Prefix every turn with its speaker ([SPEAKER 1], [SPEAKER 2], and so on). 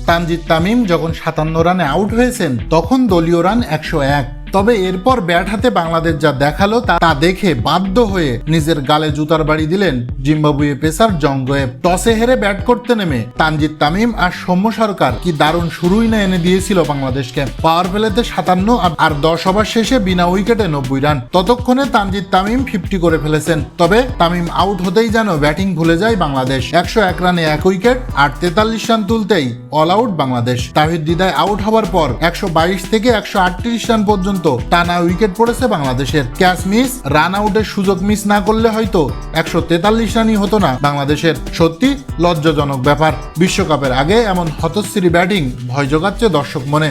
[SPEAKER 1] তানজিদ তামিম যখন 57 রানে আউট হয়েছেন তখন দলীয় রান 101। তবে এরপর ব্যাট হাতে বাংলাদেশ যা দেখালো তা দেখে বাধ্য হয়ে নিজের গালে জুতার বাড়ি দিলেন জিম্বাবুয়ে পেসার জঙ্গোয়েব। টসে হেরে ব্যাট করতে নেমে তানজিদ তামিম আর সৌম্য সরকার কি দারুণ শুরুই না এনে দিয়েছিল বাংলাদেশকে। পাওয়ার প্লেতে 57 আর 10 ওভার শেষে বিনা উইকেটে 90 রান। ততক্ষণে তানজিদ তামিম 50 করে ফেলেছেন। তবে তামিম আউট হতেই যেন ব্যাটিং ভুলে যায় বাংলাদেশ। 101 রানে 1 উইকেট আর 43 রান তুলতেই অল আউট বাংলাদেশ। তাহিদ হৃদয় আউট হওয়ার পর 122 থেকে 138 রান পর্যন্ত টানা উইকেট পড়েছে বাংলাদেশের। ক্যাচ মিস, রান আউটের সুযোগ মিস না করলে হয়তো 143 রানই হতো না বাংলাদেশের। সত্যি লজ্জাজনক ব্যাপার। বিশ্বকাপের আগে এমন হতশ্রী ব্যাটিং ভয় জোগাচ্ছে দর্শক মনে।